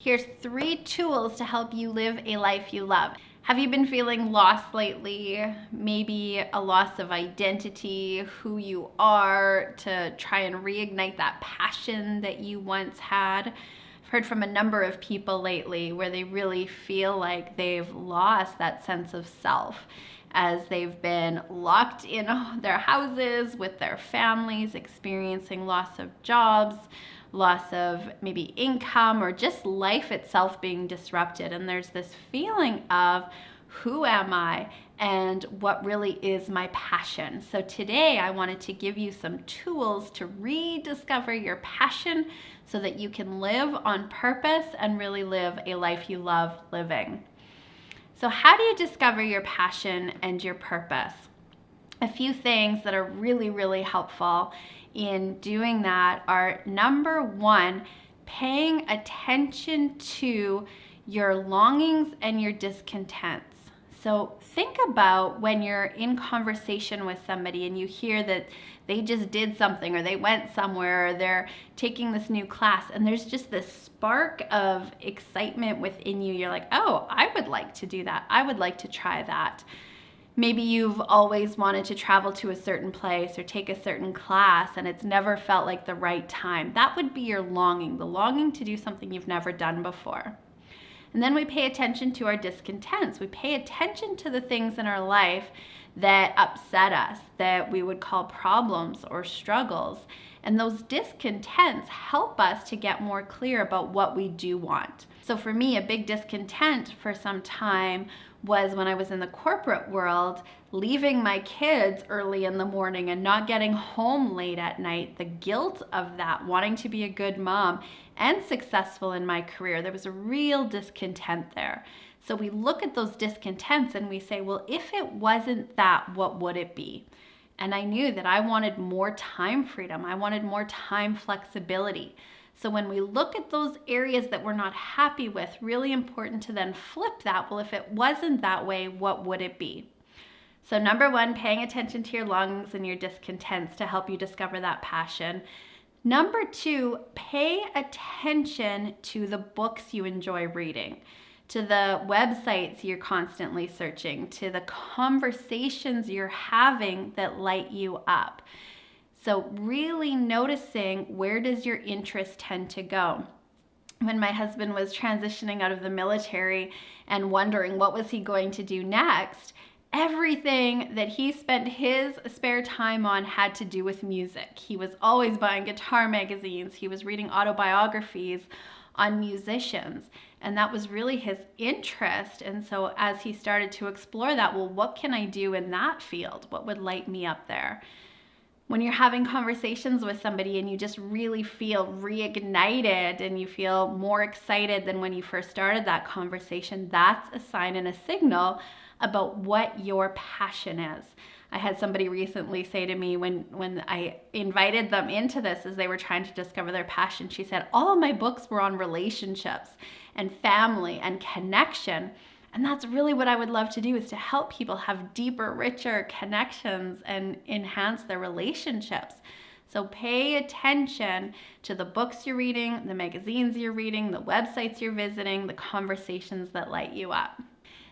Here's 3 tools to help you live a life you love. Have you been feeling lost lately? Maybe a loss of identity, who you are, to try and reignite that passion that you once had? I've heard from a number of people lately where they really feel like they've lost that sense of self as they've been locked in their houses with their families, experiencing loss of jobs, loss of maybe income, or just life itself being disrupted. And there's this feeling of, who am I and what really is my passion? So today I wanted to give you some tools to rediscover your passion so that you can live on purpose and really live a life you love living. So how do you discover your passion and your purpose? A few things that are really, really helpful in doing that are, number one, paying attention to your longings and your discontents. So think about when you're in conversation with somebody and you hear that they just did something, or they went somewhere, or they're taking this new class, and there's just this spark of excitement within you. You're like, oh, I would like to do that. I would like to try that. Maybe you've always wanted to travel to a certain place or take a certain class, and it's never felt like the right time. That would be your longing, the longing to do something you've never done before. And then we pay attention to our discontents. We pay attention to the things in our life that upset us, that we would call problems or struggles. And those discontents help us to get more clear about what we do want. So for me, a big discontent for some time was when I was in the corporate world, leaving my kids early in the morning and not getting home late at night. The guilt of that, wanting to be a good mom and successful in my career, there was a real discontent there. So we look at those discontents and we say, well, if it wasn't that, what would it be? And I knew that I wanted more time freedom. I wanted more time flexibility. So when we look at those areas that we're not happy with, really important to then flip that. Well, if it wasn't that way, what would it be? So number one, paying attention to your longings and your discontents to help you discover that passion. Number two, pay attention to the books you enjoy reading, to the websites you're constantly searching, to the conversations you're having that light you up. So really noticing, where does your interest tend to go? When my husband was transitioning out of the military and wondering what was he going to do next, everything that he spent his spare time on had to do with music. He was always buying guitar magazines. He was reading autobiographies on musicians. And that was really his interest. And so as he started to explore that, well, what can I do in that field? What would light me up there? When you're having conversations with somebody and you just really feel reignited and you feel more excited than when you first started that conversation, that's a sign and a signal about what your passion is. I had somebody recently say to me when I invited them into this as they were trying to discover their passion, she said, all of my books were on relationships and family and connection. And that's really what I would love to do, is to help people have deeper, richer connections and enhance their relationships. So pay attention to the books you're reading, the magazines you're reading, the websites you're visiting, the conversations that light you up.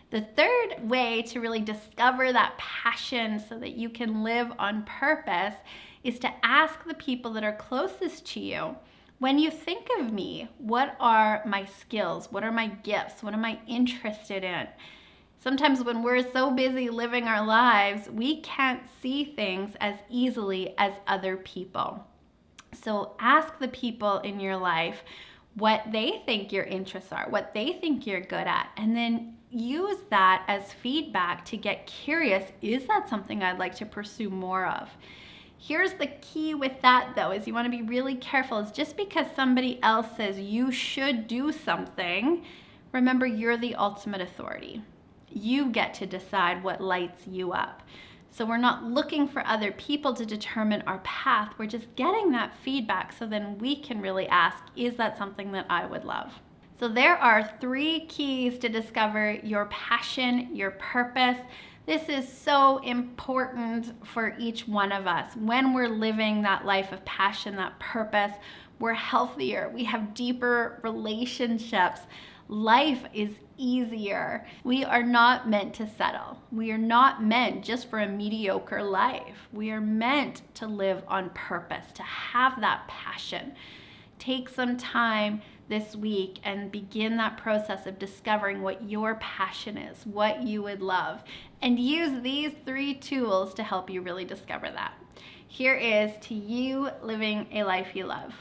The third way to really discover that passion so that you can live on purpose is to ask the people that are closest to you, when you think of me, what are my skills? What are my gifts? What am I interested in? Sometimes when we're so busy living our lives, we can't see things as easily as other people. So ask the people in your life what they think your interests are, what they think you're good at, and then use that as feedback to get curious. Is that something I'd like to pursue more of? Here's the key with that, though, is you want to be really careful. Is just because somebody else says you should do something, remember, you're the ultimate authority. You get to decide what lights you up. So we're not looking for other people to determine our path. We're just getting that feedback so then we can really ask, is that something that I would love? So there are 3 keys to discover your passion, your purpose. This is so important for each one of us. When we're living that life of passion, that purpose, we're healthier, we have deeper relationships. Life is easier. We are not meant to settle. We are not meant just for a mediocre life. We are meant to live on purpose, to have that passion. Take some time this week and begin that process of discovering what your passion is, what you would love, and use these 3 tools to help you really discover that. Here is to you living a life you love.